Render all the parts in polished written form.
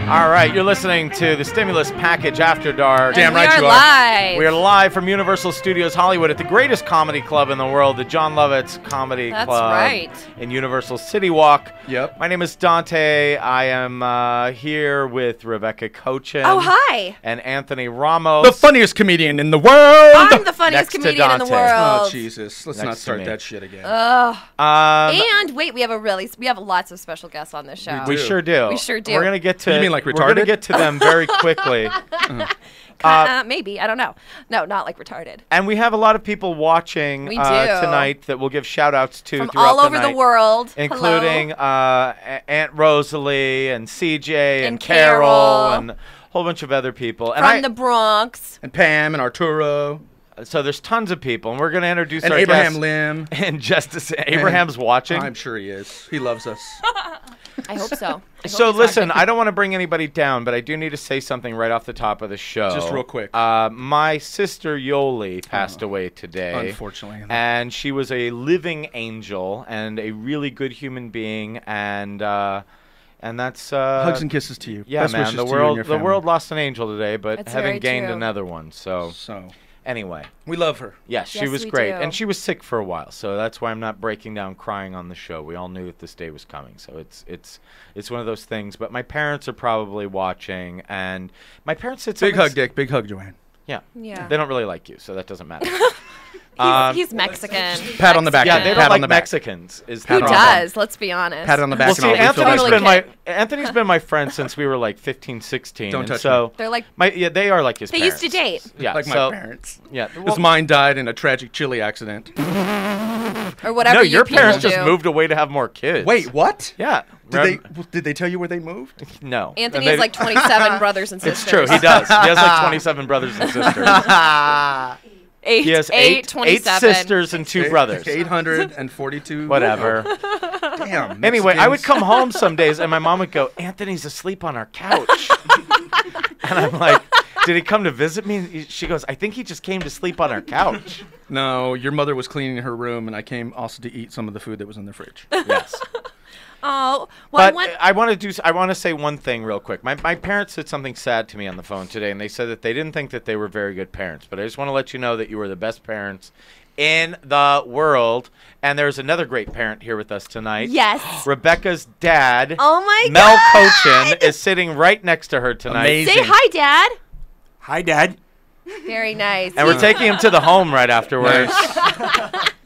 All right, you're listening to the Stimulus Package After Dark. Damn right you are. Live. We are live from Universal Studios Hollywood at the greatest comedy club in the world, the John Lovitz Comedy Club. That's right. In Universal City Walk. Yep. My name is Dante. I am here with Rebecca Cochin. Oh, hi. And Anthony Ramos. The funniest comedian in the world. I'm the funniest Next to comedian in the Dante. world. Oh, Jesus. Let's Next not to start me. that shit again. And wait, we have lots of special guests on this show. We sure do. We sure do. We're gonna get to. You mean like We're gonna retarded? get to them very quickly. Maybe, I don't know. No, not like retarded. And we have a lot of people watching We do. tonight that we'll give shout-outs to From throughout all over the night, world. including Aunt Rosalie and CJ And Carol Carol. and a whole bunch of other people. And From the Bronx. And Pam and Arturo. so there's tons of people, and we're going to introduce And our Abraham guests Lim. in just a second. Abraham's watching. I'm sure he is. He loves us. I hope so. So listen, I don't want to bring anybody down, but I do need to say something right off the top of the show. Just real quick. My sister Yoli passed away today. Unfortunately. And she was a living angel and a really good human being, and that's Hugs and kisses to you. yeah, Best man. wishes The to you and world your the family. world lost an angel today, but That's very haven't gained true. another one. So So, anyway, we love her. yes, she Yes, was we great, do. and she was sick for a while, so that's why I'm not breaking down crying on the show. We all knew that this day was coming, so it's one of those things. But my parents are probably watching, and my parents said Big something hug, Dick. Big hug, Joanne. Yeah. Yeah. They don't really like you, so that doesn't matter. He's Mexican. Pat on the back. Yeah, they Pat don't on like the back. Mexicans. Is Pat He on the does, let's be honest. Pat on the back. Well, and see, all. We feel Anthony's bad. been Anthony's been my friend since we were like 15, 16. Don't and touch so me. They're like, they are like his they parents. used to date. Yeah, Like so, my parents. Yeah. Because Well, mine died in a tragic chili accident. Or whatever no, you your people parents do. just moved away to have more kids. Wait, what? Yeah. Did they tell you where they moved? No. Anthony And has like 27 brothers and It's sisters. true. He does. He has like 27 brothers and sisters. He has eight 27. sisters and 2 brothers. 842. Whatever. Damn. Anyway, I would Mexicans. come home some days and my mom would go, Anthony's asleep on our couch. And I'm like, did he come to visit me? She goes, I think he just came to sleep on our couch. No, your mother was cleaning her room, and I came also to eat some of the food that was in the fridge. Yes. Oh, well, But I want to say one thing real quick. My parents said something sad to me on the phone today, and they said that they didn't think that they were very good parents. But I just want to let you know that you were the best parents in the world. And there's another great parent here with us tonight. yes. Rebecca's dad, Oh my Mel God. Cochin, is sitting right next to her tonight. Amazing. Say hi, Dad. Hi, Dad. Very nice. And we're taking him to the home right afterwards.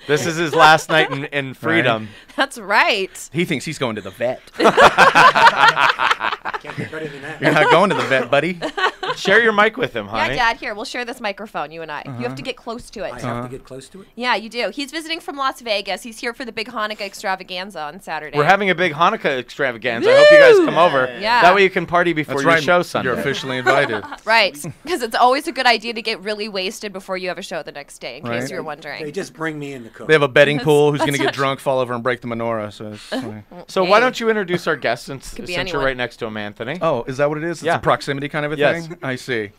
This is his last night in freedom. That's right. He thinks he's going to the vet. Can't get better than that. You're not going to the vet, buddy. Share your mic with him, honey. Yeah, Dad, here, we'll share this microphone, you and I. You have to get close to it. I have to get close to it. Yeah, you do. He's visiting from Las Vegas. He's here for the big Hanukkah extravaganza on Saturday. We're having a big Hanukkah extravaganza. I hope you guys come over. Yeah. That way you can party before That's your right. show Sunday. You're officially invited. Right, because it's always a good idea to get really wasted before you have a show the next day, in case Right. you were wondering. They just bring me in the cook. They have a betting pool. Who's going to that's get drunk, fall over, and break the menorah? So it's funny. So why don't you introduce our guest since Could be you're anyone. right next to him, Anthony? Oh, is that what it is? It's Yeah. a proximity kind of a Yes. thing? I see.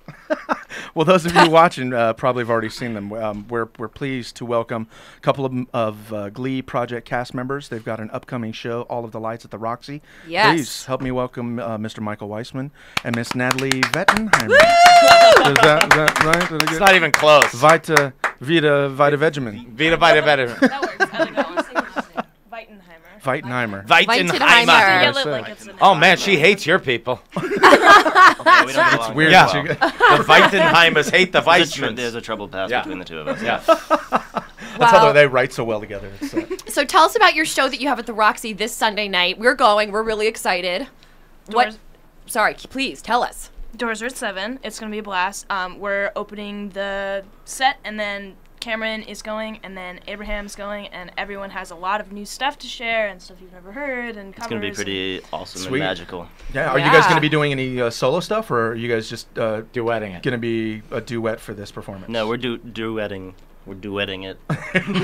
Well, those of you watching probably have already seen them. We're pleased to welcome a couple of Glee Project cast members. They've got an upcoming show, All of the Lights at the Roxy. Yes. Please help me welcome Mr. Michael Weisman and Miss Natalie Veitenheimer. Is that right? Did I It's get- not even close. Vita Vegemin. Vita, vita, vita. That works. I like that one. Say what you say. Weitenheimer. Veitenheimer. Weitenheimer. Weitenheimer. Yell it like it's an Oh, man, she hates your people. Yeah, we don't get along. Weird Yeah. that you got- The Weitenheimers hate the There's Weismans. a troubled past Yeah. between the two of us. Yeah. That's how they write so well together. It's, So tell us about your show that you have at the Roxy this Sunday night. We're going. We're really excited. What? Doors- Sorry, please tell us. Doors are at 7. It's going to be a blast. We're opening the set, and then Cameron is going, and then Abraham's going, and everyone has a lot of new stuff to share and stuff you've never heard and covers. It's going to be pretty awesome Sweet. and magical. yeah. Are you Yeah. guys going to be doing any solo stuff, or are you guys just Duetting it. going to be a duet for this performance? No, we're duetting. We're duetting it.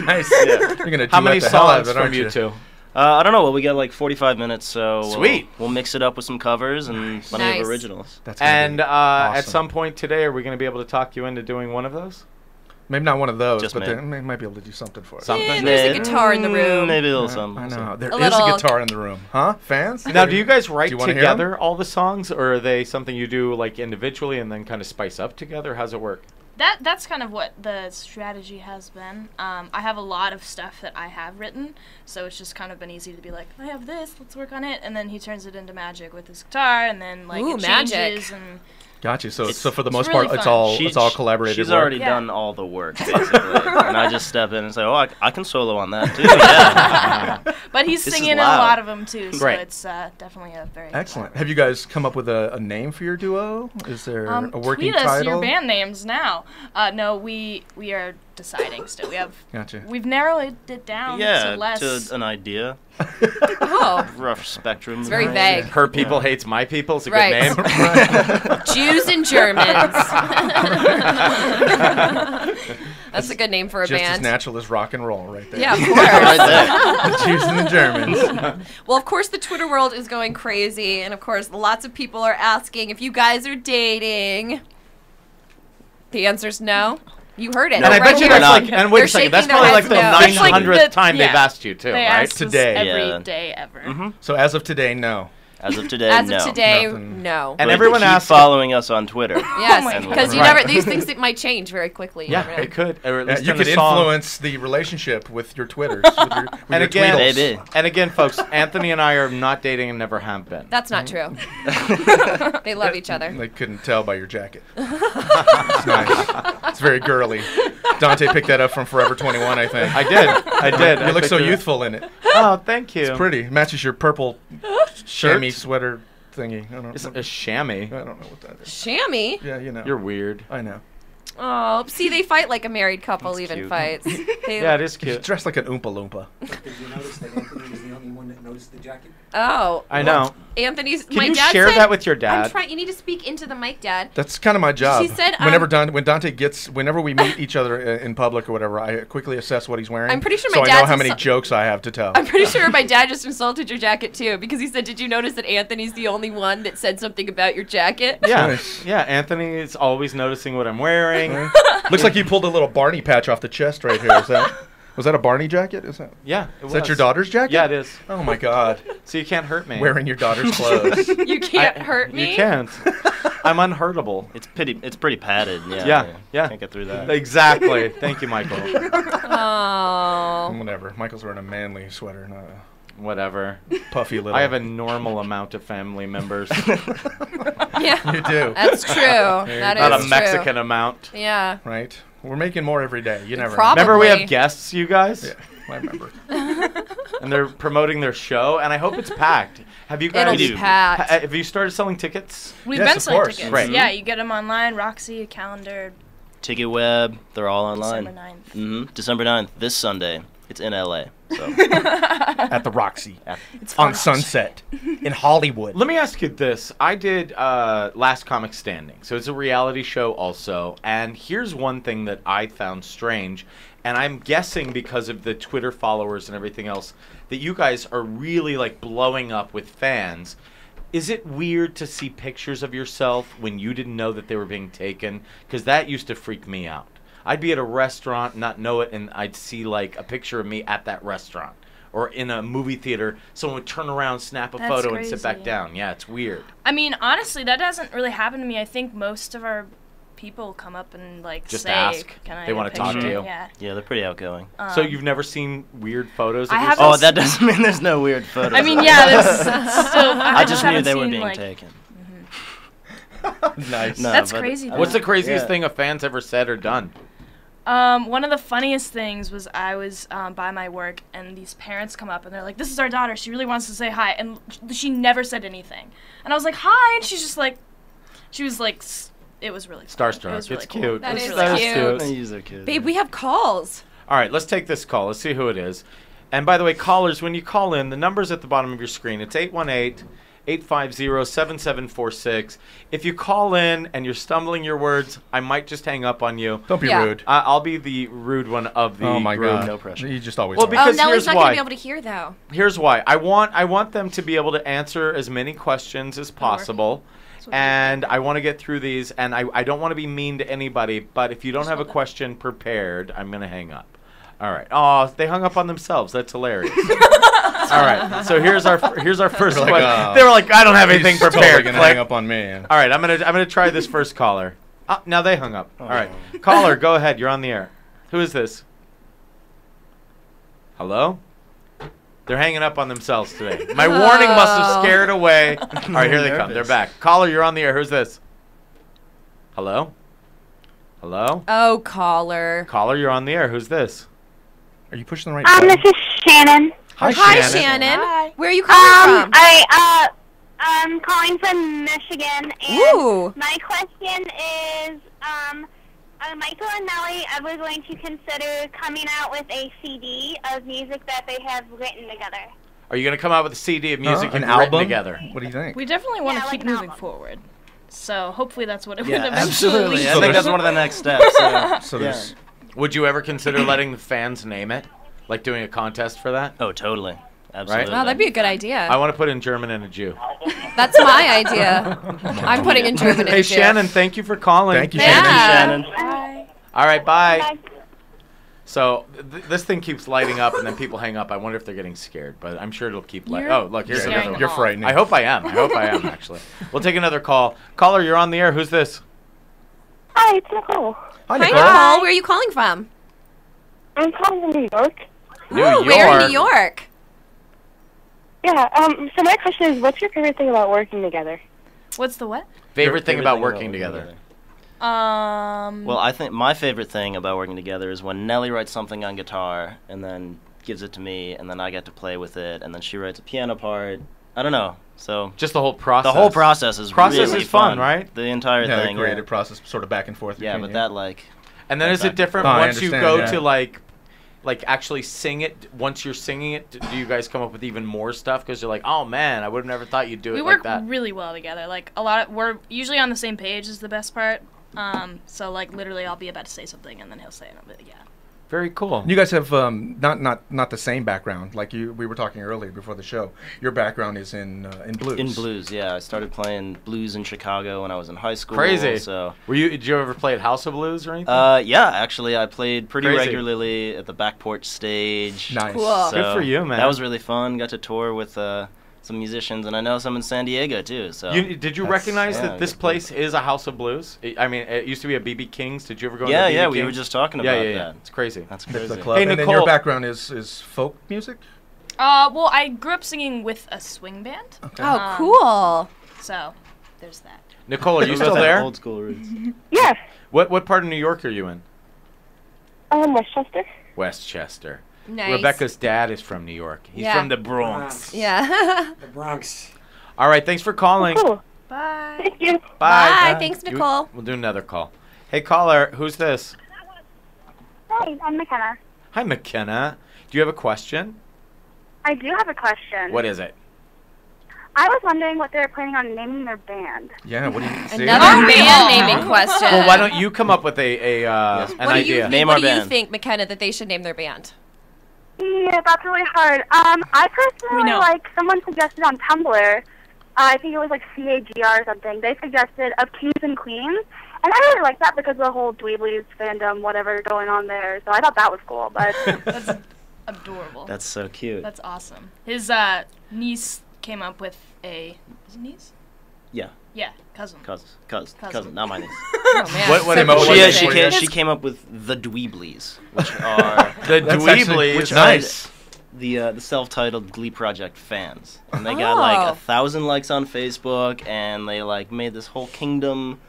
Nice. You're going to How many the hell out of songs it, from aren't you two? I don't know. Well, we got like 45 minutes, so Sweet. We'll mix it up with some covers and plenty Nice. of originals. That's gonna And be at awesome. some point today, are we going to be able to talk you into doing one of those? Maybe not one of those, Just but me. they might be able to do something for us. Something. There's a guitar in the room. Maybe a little I something. know. There A is little- a guitar in the room. Huh? Fans? Now, do you guys write Do you wanna hear 'em? together all the songs, or are they something you do like individually and then kind of spice up together? How's it work? That's kind of what the strategy has been. I have a lot of stuff that I have written, so it's just kind of been easy to be like, I have this, let's work on it, and then he turns it into magic with his guitar, and then like Ooh, it magic. changes and Gotcha. So It's- for the it's most really part, fun. it's all collaborative. She's work. already Yeah. done all the work, basically. And I just step in and say, oh, I can solo on that, too. Yeah. but he's This is singing in a loud. lot of them too, so Right. it's definitely a very Excellent. Have you guys come up with a name for your duo? Is there a working tweet us title? your band names now. No, we are deciding still. Gotcha. We've narrowed it down Yeah, to less. to an idea. Oh, Rough spectrum. it's very vague. Her people hates my people. It's a Right. good name. Jews and Germans. That's a good name for a Just as band. natural as rock and roll, right there. Yeah, of course. Right there. The Jews and the Germans. Well, of course, the Twitter world is going crazy, and of course, lots of people are asking if you guys are dating. The answer's no. You heard it. And I right bet you here. that's like, and wait They're a second, that's shaking their probably like heads the no. That's like 900th the- time they've yeah. asked you too, They right? ask us Today. every day Yeah. ever. So as of today, no. As of today, As no. of today, Nothing. no. And But everyone keep asks. following us on Twitter. Yes, my because you God. never. These things that might change very quickly. You Yeah, never know. it could. Or at Yeah, least you in a could song. influence the relationship with your Twitters. With your And again, tweetles. Maybe. And again, folks, Anthony and I are not dating and never have been. That's not true. They love each other. They couldn't tell by your jacket. It's nice. It's very girly. Dante picked that up from Forever 21, I think. I did. You look so youthful in it. Oh, thank you. It's pretty. It matches your purple Shirt? chamois sweater thingy. I don't It's know. a chamois. I don't know what that is. Chamois. Yeah, you know. You're weird. I know. Oh, see, they fight like a married couple. That's even cute. fights. They, Yeah, it is He's cute. dressed like an Oompa Loompa. Did you notice that Anthony was the only one that noticed the jacket? Oh, I know. Anthony's. Can my you dad share said, that with your I'm dad? trying. You need to speak into the mic, Dad. That's kind of my job. said, when Dante whenever we meet each other in public or whatever, I quickly assess what he's wearing. I'm pretty sure so my I know dad's how many insul- jokes I have to tell. I'm pretty sure my dad just insulted your jacket too, because he said, "Did you notice that Anthony's the only one that said something about your jacket?" Yeah, Nice. yeah. Anthony is always noticing what I'm wearing. Looks like you pulled a little Barney patch off the chest right here. Was that a Barney jacket? Is Yeah, that your daughter's jacket? Yeah, it is. Oh my God. So you can't hurt me. Wearing your daughter's clothes. You can't hurt me. You can't. I'm unhurtable. It's pretty padded. Yeah. Can't get through that. Exactly. Thank you, Michael. Oh. Whatever. Michael's wearing a manly sweater, not a Whatever. puffy little. I have a normal amount of family members, Yeah. You do. That's true. That is not a true. Mexican amount. Yeah. Right? We're making more every day. You never Probably. Remember, we have guests, you guys, know. Yeah, I remember. and they're promoting their show, and I hope it's packed. Have you It'll guys? be packed. Have you started selling tickets? We've Yes, been of selling course. tickets. Right. Yeah, you get them online. Roxy, calendar, Ticket Web, they're all online. December 9th. December 9th, this Sunday. It's in LA. So At the Roxy. It's On fun. Sunset. In Hollywood. Let me ask you this. I did Last Comic Standing, so it's a reality show also. And here's one thing that I found strange, and I'm guessing because of the Twitter followers and everything else, that you guys are really like blowing up with fans. Is it weird to see pictures of yourself when you didn't know that they were being taken? Because that used to freak me out. I'd be at a restaurant, not know it, and I'd see like a picture of me at that restaurant. Or in a movie theater, someone would turn around, snap a That's photo, and sit back crazy. down. Yeah, it's weird. I mean, honestly, that doesn't really happen to me. I think most of our people come up and like Just say, ask. "Can I They get wanna a talk to picture?" you. Yeah. yeah, they're pretty outgoing. So you've never seen weird photos of I yourself? haven't Oh, that doesn't mean there's no weird photos. I mean, of yeah, it. there's still. I just knew haven't they were seen, being like, taken. Nice. No, That's but- crazy, though. What's the craziest Yeah. thing a fan's ever said or done? One of the funniest things was I was by my work, and these parents come up and they're like, "This is our daughter. She really wants to say hi," and she never said anything. And I was like, "Hi," and she's just like, she was like, it was really fun. Starstruck. It was really It's cool. cute. That It's is really cute. They use their kids. Babe, we have calls. All right, let's take this call. Let's see who it is. And by the way, callers, when you call in, the number's at the bottom of your screen. It's 818-850-7746. If you call in and you're stumbling your words, I might just hang up on you. Don't be Yeah. rude. I'll be the rude one of the Oh my group. God. No pressure. You just always Well, are. because Oh, Nellie's here's not why. gonna be able to hear though. Here's why. I want them to be able to answer as many questions as possible. and I want to get through these, and I don't want to be mean to anybody, but if you don't have a question prepared, I'm going to hang up. All right. Oh, they hung up on themselves. That's hilarious. All right. So here's our first question. They were like, I don't have anything prepared. Totally gonna hang up on me. All right. I'm gonna try this first caller. Now they hung up. All right. Caller, go ahead. You're on the air. Who is this? Hello? They're hanging up on themselves today. My warning must have scared away. All right, here they come. They're back. Caller, you're on the air. Who's this? Hello? Hello? Oh, caller. Caller, you're on the air. Who's this? Are you pushing the right button? This is Shannon. Hi, Hi, Shannon. Hi. Where are you calling from? I'm calling from Michigan, and Ooh. my question is, Michael and Nellie, are we going to consider coming out with a CD of music that they have written together? Are you going to come out with a CD of music an and album written together? What do you think? We definitely want to Yeah, keep like an moving album. forward. So hopefully that's what it Yeah, would eventually absolutely. lead I to. think that's one of the next steps. So Yeah. there's Would you ever consider letting the fans name it? Like doing a contest for that? Oh, totally. Absolutely. Oh, that'd be a good idea. I want to put in German and a Jew. That's my idea. I'm putting in German. Hey, Shannon, thank you for calling. Thank you, Yeah. Shannon. Shannon. All right, bye. Bye. So this thing keeps lighting up, and then people hang up. I wonder if they're getting scared, but I'm sure it'll keep lighting. You're Oh, look, here's scaring another one. You're all. frightening. I hope I am. Actually. We'll take another call. Caller, you're on the air. Who's this? Hi, it's Nicole. Hi, Hi, Nicole. Nicole. Where are you calling from? I'm calling from New York. New Ooh, where in York. New York? Yeah, so my question is, what's your favorite thing about working together? What's the what? Favorite thing about working together? Well, I think my favorite thing about working together is when Nellie writes something on guitar and then gives it to me, and then I get to play with it, and then she writes a piano part. I don't know. So Just the whole process. the whole process is Process really is fun, right? The entire Yeah, the thing. creative process, sort of back and forth. Yeah, between but you. that like. And then is it different Oh, I once you understand, go yeah. to like actually sing it? Once you're singing it, do you guys come up with even more stuff? Because you're like, oh man, I would have never thought you'd do We it work like that. really well together. Like we're usually on the same page is the best part. So like literally I'll be about to say something and then he'll say it. And I'll be like, yeah. Very cool. You guys have not the same background. Like we were talking earlier before the show. Your background is in blues. In blues, yeah. I started playing blues in Chicago when I was in high school. Crazy. So. Did you ever play at House of Blues or anything? Yeah, actually, I played pretty Crazy. regularly at the back porch stage. Nice. Cool. Good for you, man. That was really fun. Got to tour with some musicians, and I know some in San Diego too. So. Did you That's- recognize yeah, that this good place is a House of Blues? I mean, it used to be a BB King's. Did you ever go to Yeah, the BB yeah, King's? we were just talking Yeah, about yeah, yeah. that. It's crazy. That's The crazy. club. Hey, and then Nicole. your background is folk music. Well, I grew up singing with a swing band. Okay. Oh, cool. So there's that. Nicole, are you Those still are there? Old school roots. Yeah, What part of New York are you in? Westchester. Westchester. Nice. Rebecca's dad is from New York. He's Yeah. from the Bronx. Yeah. The Bronx. All right, thanks for calling. Cool. Bye. Thank you. Bye. Thanks, Nicole. We'll do another call. Hey, caller, who's this? Hi, I'm McKenna. Hi, McKenna. Do you have a question? I do have a question. What is it? I was wondering what they were planning on naming their band. Yeah. What do you see? Another band naming question. Well, why don't you come up with an What do idea? you, Name what our do you band. think, McKenna, that they should name their band? Yeah, that's really hard. I personally We know. someone suggested on Tumblr. I think it was like CAGR or something. They suggested Of Kings and Queens, and I really like that because of the whole Dweeblies fandom, whatever going on there. So I thought that was cool. But That's adorable. That's so cute. That's awesome. His niece came up with a. Is it niece? Yeah, Yeah, cousin. cousin, not my niece. Oh, man. What So am I- what She, is confusing. it? she came up with the Dweeblies, which are The That's actually Dweeblies. which nice. are the self-titled Glee Project fans, and they got like Oh. 1,000 likes on Facebook, and they like made this whole kingdom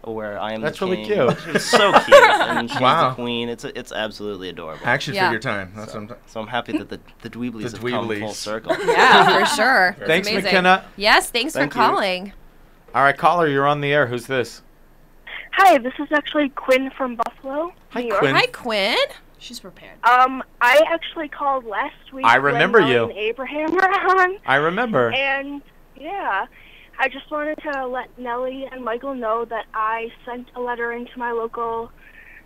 where I am That's the really king. cute. It's so cute, and she's Wow. the queen. It's absolutely adorable. Action Yeah. figure time. That's what I'm So I'm happy that the Dweeblies The have come full Dweeblies. circle. Yeah, for sure. It's Thanks, amazing. McKenna. Yes, thanks Thank for you. calling. All right, caller, you're on the air. Who's this? hi, this is actually Quinn from Buffalo, Hi, New York. Quinn. Hi, Quinn. She's prepared. I actually called last week. I remember when you. Nellie and Abraham were on, I remember. and yeah, I just wanted to let Nellie and Michael know that I sent a letter into my local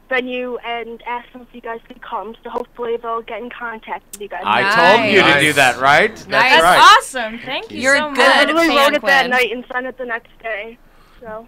venue and asked them if you guys could come. So hopefully they'll get in contact with you guys. I told you to Nice. do that, right? Nice. That's That's right. awesome. Thank you You're so good. much. I literally fan, wrote it that Quinn. night and sent it the next day. So.